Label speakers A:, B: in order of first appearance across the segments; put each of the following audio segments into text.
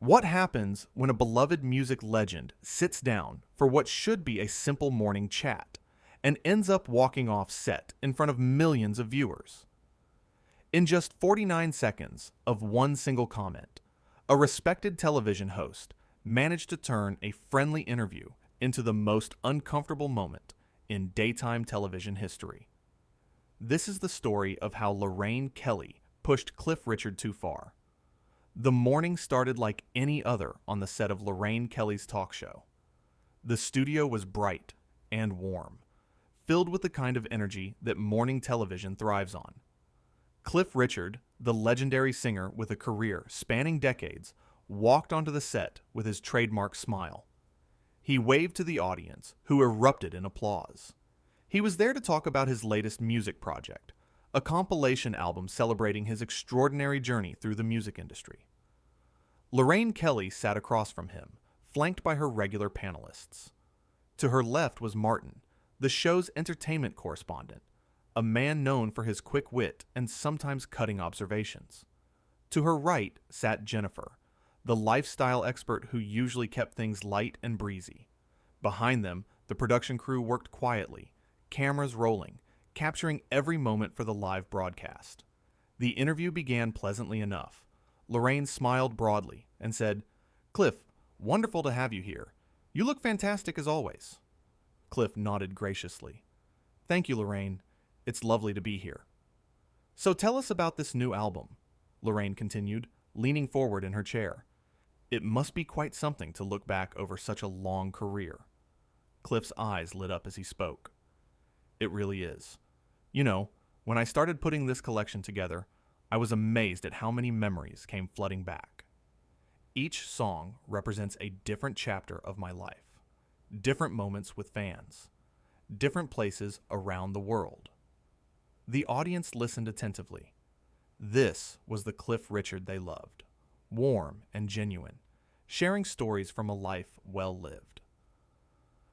A: What happens when a beloved music legend sits down for what should be a simple morning chat and ends up walking off set in front of millions of viewers? In just 49 seconds of one single comment, a respected television host managed to turn a friendly interview into the most uncomfortable moment in daytime television history. This is the story of how Lorraine Kelly pushed Cliff Richard too far. The morning started like any other on the set of Lorraine Kelly's talk show. The studio was bright and warm, filled with the kind of energy that morning television thrives on. Cliff Richard, the legendary singer with a career spanning decades, walked onto the set with his trademark smile. He waved to the audience, who erupted in applause. He was there to talk about his latest music project, a compilation album celebrating his extraordinary journey through the music industry. Lorraine Kelly sat across from him, flanked by her regular panelists. To her left was Martin, the show's entertainment correspondent, a man known for his quick wit and sometimes cutting observations. To her right sat Jennifer, the lifestyle expert who usually kept things light and breezy. Behind them, the production crew worked quietly, cameras rolling, capturing every moment for the live broadcast. The interview began pleasantly enough. Lorraine smiled broadly and said, "Cliff, wonderful to have you here. You look fantastic as always." Cliff nodded graciously. "Thank you, Lorraine. It's lovely to be here." "So tell us about this new album," Lorraine continued, leaning forward in her chair. "It must be quite something to look back over such a long career." Cliff's eyes lit up as he spoke. "It really is. You know, when I started putting this collection together, I was amazed at how many memories came flooding back. Each song represents a different chapter of my life, different moments with fans, different places around the world." The audience listened attentively. This was the Cliff Richard they loved, warm and genuine, sharing stories from a life well lived.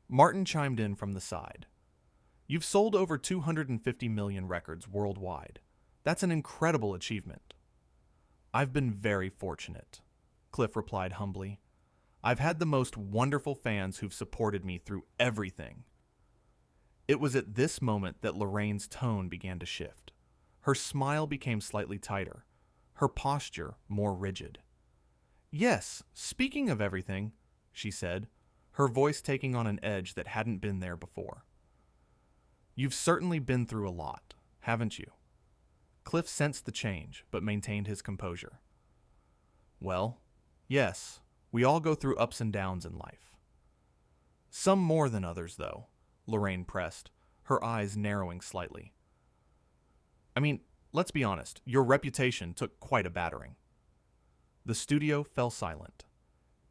A: Martin chimed in from the side. "You've sold over 250 million records worldwide. That's an incredible achievement." "I've been very fortunate," Cliff replied humbly. "I've had the most wonderful fans who've supported me through everything." It was at this moment that Lorraine's tone began to shift. Her smile became slightly tighter, her posture more rigid. "Yes, speaking of everything," she said, her voice taking on an edge that hadn't been there before. "You've certainly been through a lot, haven't you?" Cliff sensed the change, but maintained his composure. "Well, yes, we all go through ups and downs in life." "Some more than others, though," Lorraine pressed, her eyes narrowing slightly. "I mean, let's be honest, your reputation took quite a battering." The studio fell silent.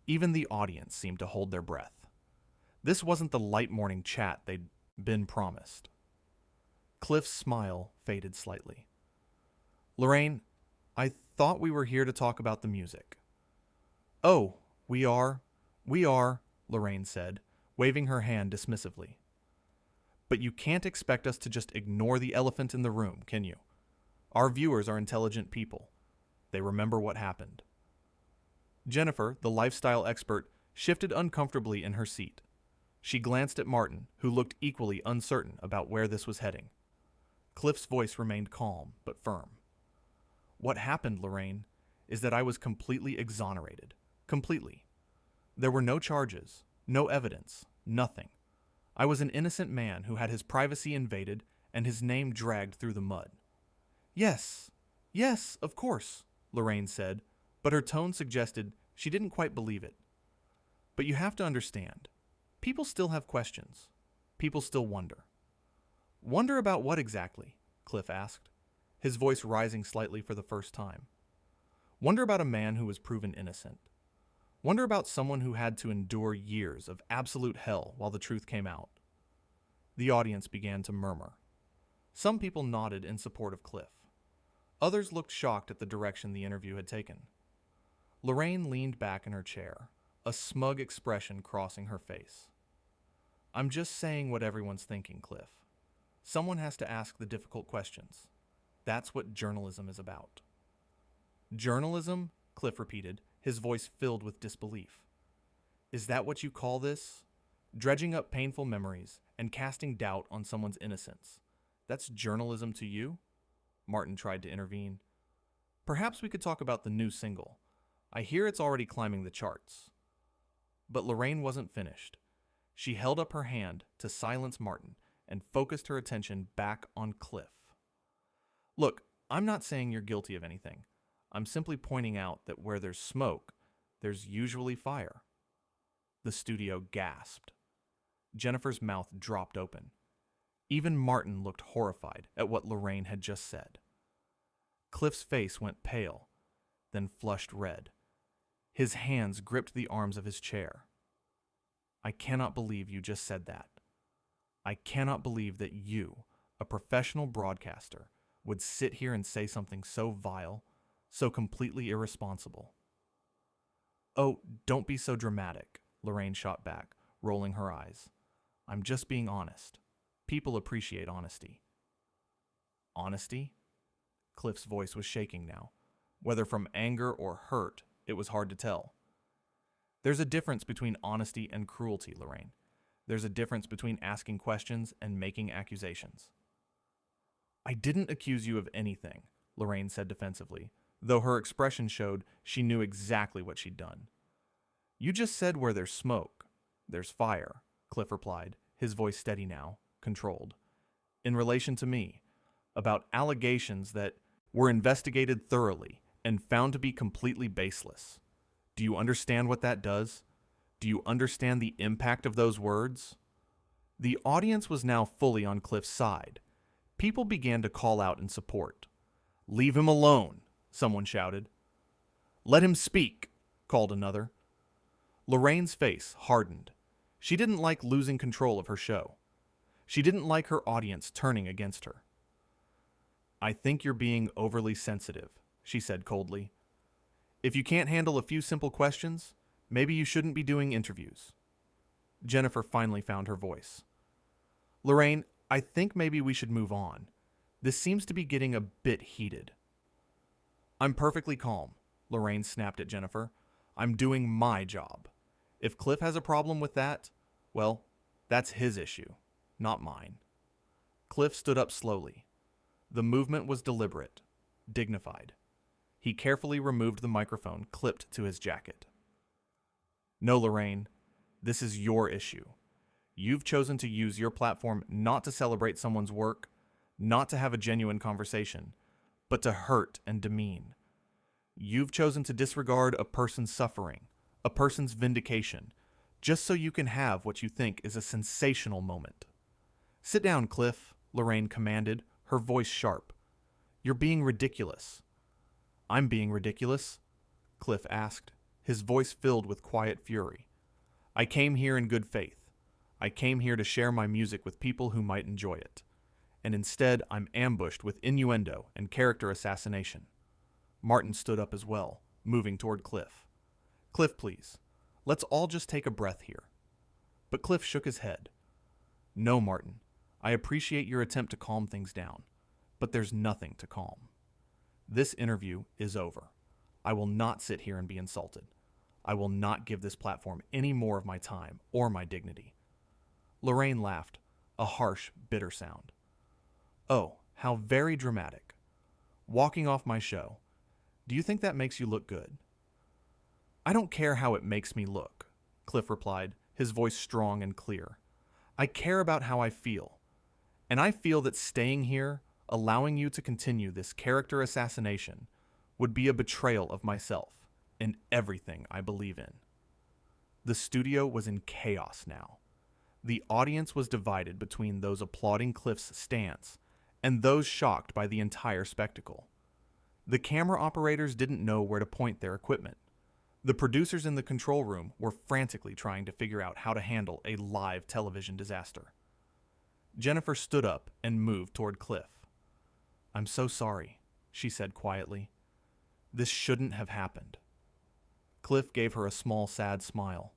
A: Even the audience seemed to hold their breath. This wasn't the light morning chat they'd been promised. Cliff's smile faded slightly. "Lorraine, I thought we were here to talk about the music." "Oh, we are, Lorraine said, waving her hand dismissively. "But you can't expect us to just ignore the elephant in the room, can you? Our viewers are intelligent people. They remember what happened." Jennifer, the lifestyle expert, shifted uncomfortably in her seat. She glanced at Martin, who looked equally uncertain about where this was heading. Cliff's voice remained calm but firm. "What happened, Lorraine, is that I was completely exonerated. Completely. There were no charges, no evidence, nothing. I was an innocent man who had his privacy invaded and his name dragged through the mud." Yes, of course," Lorraine said, but her tone suggested she didn't quite believe it. "But you have to understand, people still have questions. People still wonder." "Wonder about what exactly?" Cliff asked, his voice rising slightly for the first time. "Wonder about a man who was proven innocent. Wonder about someone who had to endure years of absolute hell while the truth came out." The audience began to murmur. Some people nodded in support of Cliff. Others looked shocked at the direction the interview had taken. Lorraine leaned back in her chair, a smug expression crossing her face. "I'm just saying what everyone's thinking, Cliff. Someone has to ask the difficult questions. That's what journalism is about." "Journalism?" Cliff repeated, his voice filled with disbelief. Is that what you call this? Dredging up painful memories and casting doubt on someone's innocence. That's journalism to you? Martin tried to intervene. Perhaps we could talk about the new single. I hear it's already climbing the charts. But Lorraine wasn't finished. She held up her hand to silence Martin and focused her attention back on Cliff. Look, I'm not saying you're guilty of anything. I'm simply pointing out that where there's smoke, there's usually fire. The studio gasped. Jennifer's mouth dropped open. Even Martin looked horrified at what Lorraine had just said. Cliff's face went pale, then flushed red. His hands gripped the arms of his chair. I cannot believe you just said that. I cannot believe that you, a professional broadcaster, would sit here and say something so vile, so completely irresponsible. Oh, don't be so dramatic, Lorraine shot back, rolling her eyes. I'm just being honest. People appreciate honesty. Honesty? Cliff's voice was shaking now. Whether from anger or hurt, it was hard to tell. There's a difference between honesty and cruelty, Lorraine. There's a difference between asking questions and making accusations. I didn't accuse you of anything, Lorraine said defensively, though her expression showed she knew exactly what she'd done. You just said where there's smoke, there's fire, Cliff replied, his voice steady now, controlled. In relation to me, about allegations that were investigated thoroughly and found to be completely baseless. Do you understand what that does? Do you understand the impact of those words? The audience was now fully on Cliff's side. People began to call out in support. Leave him alone, someone shouted. Let him speak, called another. Lorraine's face hardened. She didn't like losing control of her show. She didn't like her audience turning against her. I think you're being overly sensitive, she said coldly. If you can't handle a few simple questions, maybe you shouldn't be doing interviews. Jennifer finally found her voice. Lorraine, I think maybe we should move on. This seems to be getting a bit heated. I'm perfectly calm, Lorraine snapped at Jennifer. I'm doing my job. If Cliff has a problem with that, well, that's his issue, not mine. Cliff stood up slowly. The movement was deliberate, dignified. He carefully removed the microphone clipped to his jacket. No, Lorraine, this is your issue. You've chosen to use your platform not to celebrate someone's work, not to have a genuine conversation, but to hurt and demean. You've chosen to disregard a person's suffering, a person's vindication, just so you can have what you think is a sensational moment. Sit down, Cliff, Lorraine commanded, her voice sharp. You're being ridiculous. I'm being ridiculous? Cliff asked, his voice filled with quiet fury. I came here in good faith. I came here to share my music with people who might enjoy it. And instead, I'm ambushed with innuendo and character assassination. Martin stood up as well, moving toward Cliff. Cliff, please. Let's all just take a breath here. But Cliff shook his head. No, Martin. I appreciate your attempt to calm things down, but there's nothing to calm. This interview is over. I will not sit here and be insulted. I will not give this platform any more of my time or my dignity. Lorraine laughed, a harsh, bitter sound. Oh, how very dramatic. Walking off my show. Do you think that makes you look good? I don't care how it makes me look, Cliff replied, his voice strong and clear. I care about how I feel. And I feel that staying here, allowing you to continue this character assassination, would be a betrayal of myself and everything I believe in. The studio was in chaos now. The audience was divided between those applauding Cliff's stance and those shocked by the entire spectacle. The camera operators didn't know where to point their equipment. The producers in the control room were frantically trying to figure out how to handle a live television disaster. Jennifer stood up and moved toward Cliff. I'm so sorry, she said quietly. This shouldn't have happened. Cliff gave her a small, sad smile.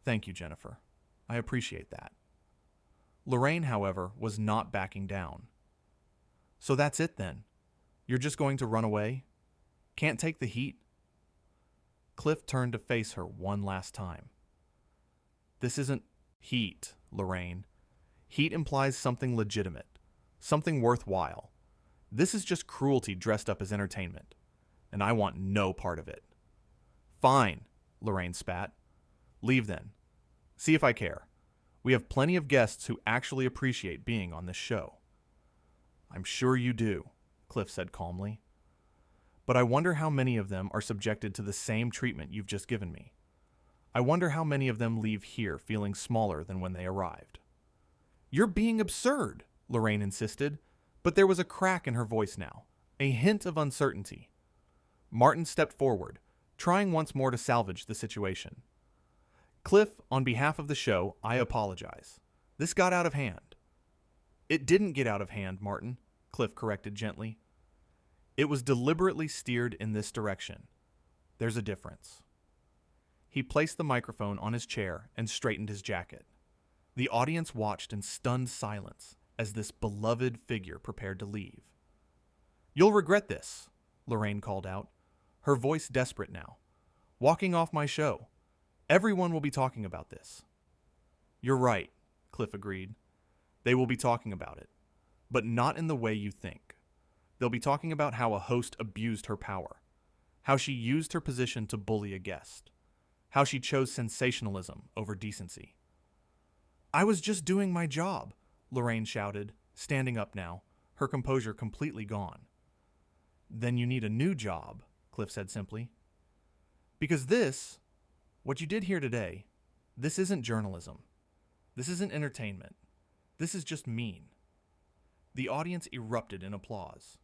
A: Thank you, Jennifer. I appreciate that. Lorraine, however, was not backing down. So that's it then? You're just going to run away? Can't take the heat? Cliff turned to face her one last time. This isn't heat, Lorraine. Heat implies something legitimate, something worthwhile. This is just cruelty dressed up as entertainment, and I want no part of it. Fine, Lorraine spat. Leave then. See if I care. We have plenty of guests who actually appreciate being on this show. I'm sure you do, Cliff said calmly. But I wonder how many of them are subjected to the same treatment you've just given me. I wonder how many of them leave here feeling smaller than when they arrived. You're being absurd, Lorraine insisted, but there was a crack in her voice now, a hint of uncertainty. Martin stepped forward, trying once more to salvage the situation. Cliff, on behalf of the show, I apologize. This got out of hand. It didn't get out of hand, Martin, Cliff corrected gently. It was deliberately steered in this direction. There's a difference. He placed the microphone on his chair and straightened his jacket. The audience watched in stunned silence as this beloved figure prepared to leave. You'll regret this, Lorraine called out, her voice desperate now. Walking off my show. Everyone will be talking about this. You're right, Cliff agreed. They will be talking about it, but not in the way you think. They'll be talking about how a host abused her power, how she used her position to bully a guest, how she chose sensationalism over decency. I was just doing my job, Lorraine shouted, standing up now, her composure completely gone. Then you need a new job, Cliff said simply. Because what you did here today, this isn't journalism. This isn't entertainment. This is just mean. The audience erupted in applause.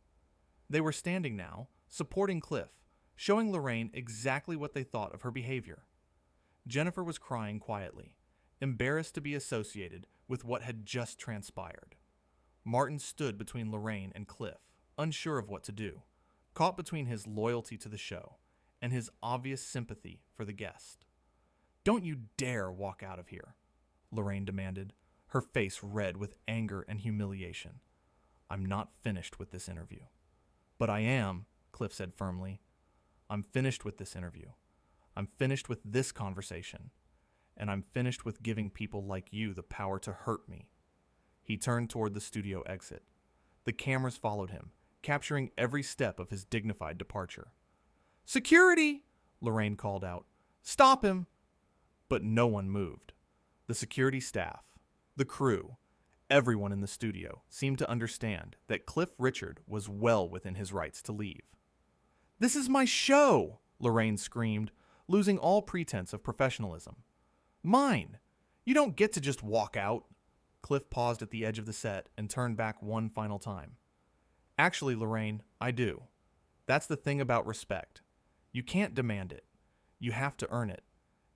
A: They were standing now, supporting Cliff, showing Lorraine exactly what they thought of her behavior. Jennifer was crying quietly, embarrassed to be associated with what had just transpired. Martin stood between Lorraine and Cliff, unsure of what to do, caught between his loyalty to the show and his obvious sympathy for the guest. Don't you dare walk out of here, Lorraine demanded, her face red with anger and humiliation. I'm not finished with this interview. But I am, Cliff said firmly. I'm finished with this interview. I'm finished with this conversation. And I'm finished with giving people like you the power to hurt me. He turned toward the studio exit. The cameras followed him, capturing every step of his dignified departure. Security! Lorraine called out. Stop him! But no one moved. The security staff, the crew, everyone in the studio seemed to understand that Cliff Richard was well within his rights to leave. This is my show! Lorraine screamed, losing all pretense of professionalism. Mine! You don't get to just walk out. Cliff paused at the edge of the set and turned back one final time. Actually, Lorraine, I do. That's the thing about respect. You can't demand it. You have to earn it.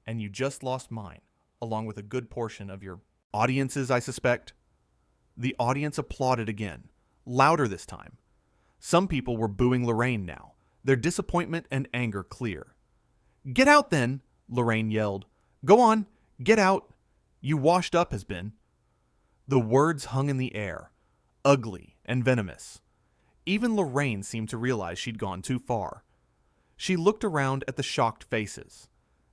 A: And you just lost mine, along with a good portion of your audiences, I suspect. The audience applauded again, louder this time. Some people were booing Lorraine now, their disappointment and anger clear. Get out then, Lorraine yelled. Go on, get out. You washed up has been. The words hung in the air, ugly and venomous. Even Lorraine seemed to realize she'd gone too far. She looked around at the shocked faces,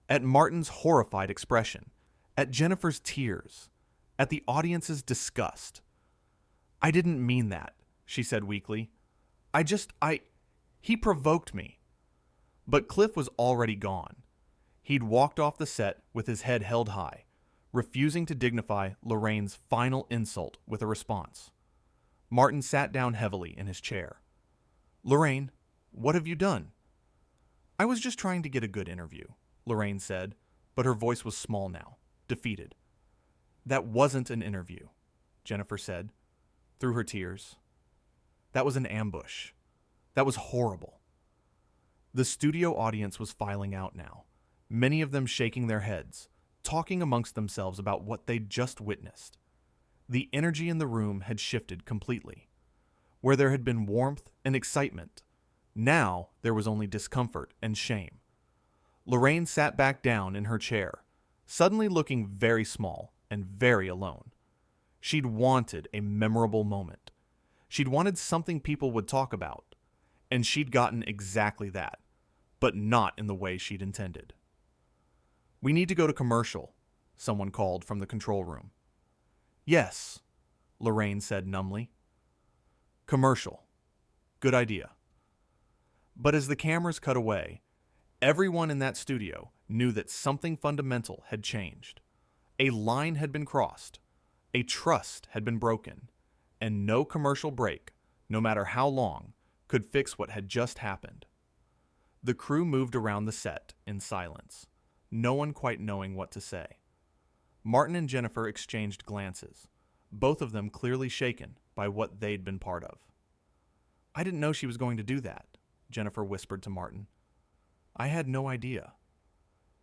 A: at Martin's horrified expression, at Jennifer's tears, at the audience's disgust. I didn't mean that, she said weakly. He provoked me. But Cliff was already gone. He'd walked off the set with his head held high, refusing to dignify Lorraine's final insult with a response. Martin sat down heavily in his chair. Lorraine, what have you done? I was just trying to get a good interview, Lorraine said, but her voice was small now, defeated. That wasn't an interview, Jennifer said, through her tears. That was an ambush. That was horrible. The studio audience was filing out now, many of them shaking their heads, talking amongst themselves about what they'd just witnessed. The energy in the room had shifted completely. Where there had been warmth and excitement, now there was only discomfort and shame. Lorraine sat back down in her chair, suddenly looking very small and very alone. She'd wanted a memorable moment. She'd wanted something people would talk about, and she'd gotten exactly that. but not in the way she'd intended. "We need to go to commercial," someone called from the control room. "Yes," Lorraine said numbly. "Commercial. Good idea." But as the cameras cut away, everyone in that studio knew that something fundamental had changed. A line had been crossed, a trust had been broken, and no commercial break, no matter how long, could fix what had just happened. The crew moved around the set in silence, no one quite knowing what to say. Martin and Jennifer exchanged glances, both of them clearly shaken by what they'd been part of. "I didn't know she was going to do that," Jennifer whispered to Martin. "I had no idea."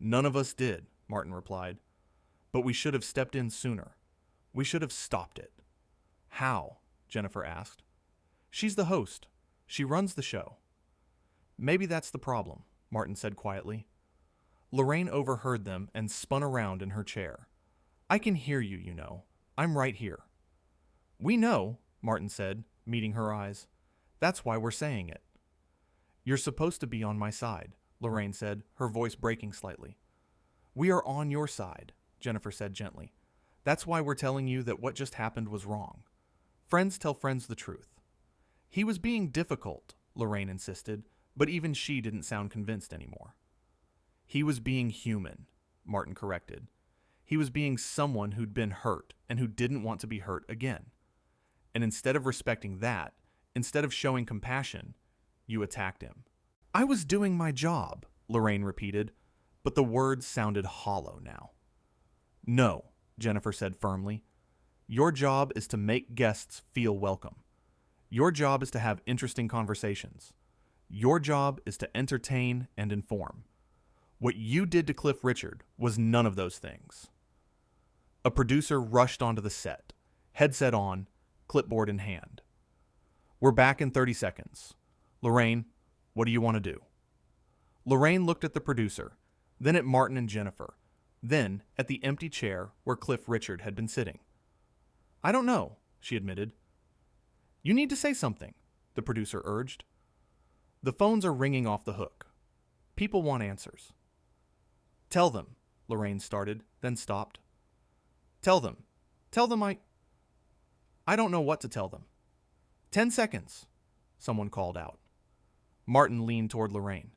A: "None of us did," Martin replied. "But we should have stepped in sooner. We should have stopped it." "How?" Jennifer asked. "She's the host. She runs the show." "Maybe that's the problem," Martin said quietly. Lorraine overheard them and spun around in her chair. "I can hear you, you know. I'm right here." "We know," Martin said, meeting her eyes. "That's why we're saying it." "You're supposed to be on my side," Lorraine said, her voice breaking slightly. "We are on your side," Jennifer said gently. "That's why we're telling you that what just happened was wrong. Friends tell friends the truth." "He was being difficult," Lorraine insisted, but even she didn't sound convinced anymore. "He was being human," Martin corrected. "He was being someone who'd been hurt and who didn't want to be hurt again. And instead of respecting that, instead of showing compassion, you attacked him." "I was doing my job," Lorraine repeated, but the words sounded hollow now. "No," Jennifer said firmly. "Your job is to make guests feel welcome. Your job is to have interesting conversations. Your job is to entertain and inform. What you did to Cliff Richard was none of those things." A producer rushed onto the set, headset on, clipboard in hand. "We're back in 30 seconds. Lorraine, what do you want to do?" Lorraine looked at the producer, then at Martin and Jennifer, then at the empty chair where Cliff Richard had been sitting. "I don't know," she admitted. "You need to say something," the producer urged. "The phones are ringing off the hook. People want answers." "Tell them," Lorraine started, then stopped. Tell them I don't know what to tell them." 10 seconds," someone called out. Martin leaned toward Lorraine.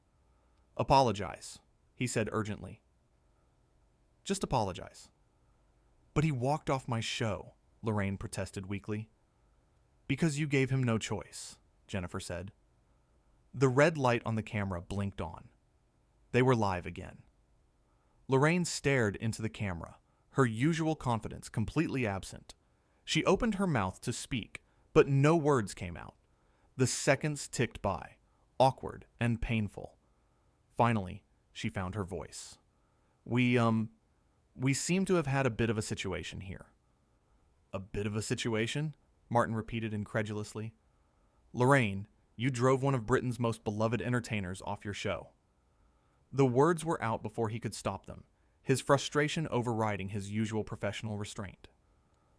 A: "Apologize," he said urgently. "Just apologize." "But he walked off my show," Lorraine protested weakly. "Because you gave him no choice," Jennifer said. The red light on the camera blinked on. They were live again. Lorraine stared into the camera, her usual confidence completely absent. She opened her mouth to speak, but no words came out. The seconds ticked by, awkward and painful. Finally, she found her voice. We seem to have had a bit of a situation here." "A bit of a situation?" Martin repeated incredulously. "Lorraine, you drove one of Britain's most beloved entertainers off your show." The words were out before he could stop them, his frustration overriding his usual professional restraint.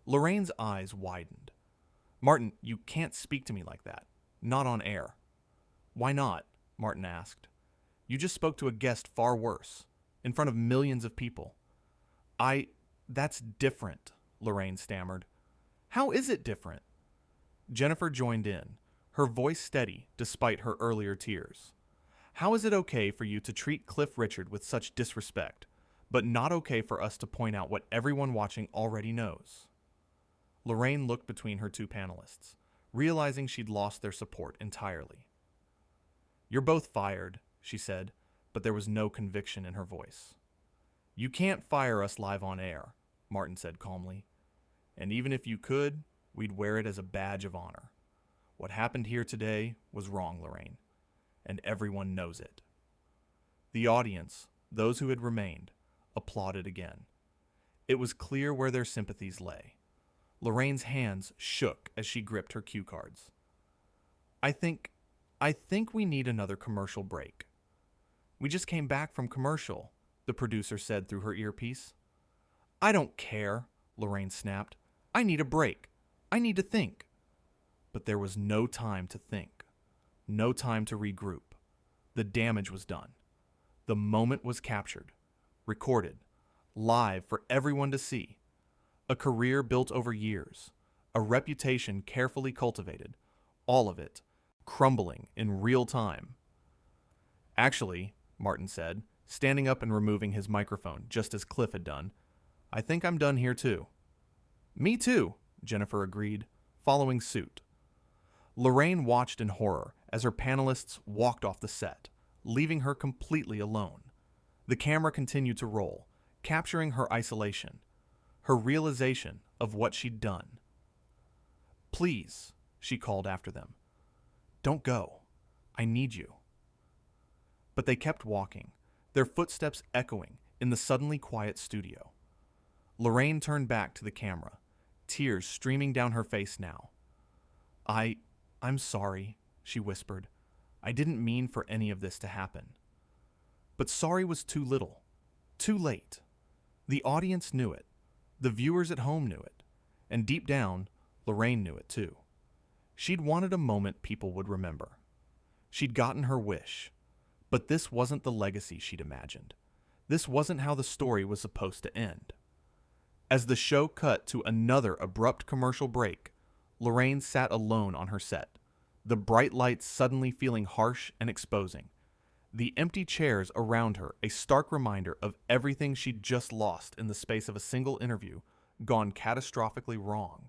A: Lorraine's eyes widened. "Martin, you can't speak to me like that. Not on air." "Why not?" Martin asked. "You just spoke to a guest far worse, in front of millions of people." That's different," Lorraine stammered. "How is it different?" Jennifer joined in, her voice steady despite her earlier tears. "How is it okay for you to treat Cliff Richard with such disrespect, but not okay for us to point out what everyone watching already knows?" Lorraine looked between her two panelists, realizing she'd lost their support entirely. "You're both fired," she said, but there was no conviction in her voice. "You can't fire us live on air," Martin said calmly. "And even if you could, we'd wear it as a badge of honor. What happened here today was wrong, Lorraine, and everyone knows it." The audience, those who had remained, applauded again. It was clear where their sympathies lay. Lorraine's hands shook as she gripped her cue cards. I think we need another commercial break." "We just came back from commercial," the producer said through her earpiece. "I don't care," Lorraine snapped. "I need a break. I need to think." But there was no time to think, no time to regroup. The damage was done. The moment was captured, recorded, live for everyone to see. A career built over years, a reputation carefully cultivated, all of it crumbling in real time. Actually, Martin said, standing up and removing his microphone just as Cliff had done, I think I'm done here too. Me too, Jennifer agreed, following suit. Lorraine watched in horror as her panelists walked off the set, leaving her completely alone. The camera continued to roll, capturing her isolation, her realization of what she'd done. Please, she called after them. Don't go. I need you. But they kept walking, their footsteps echoing in the suddenly quiet studio. Lorraine turned back to the camera, tears streaming down her face now. I'm sorry, she whispered. I didn't mean for any of this to happen. But sorry was too little, too late. The audience knew it, the viewers at home knew it, and deep down, Lorraine knew it too. She'd wanted a moment people would remember. She'd gotten her wish, but this wasn't the legacy she'd imagined. This wasn't how the story was supposed to end. As the show cut to another abrupt commercial break, Lorraine sat alone on her set, the bright lights suddenly feeling harsh and exposing. The empty chairs around her a stark reminder of everything she'd just lost in the space of a single interview, gone catastrophically wrong.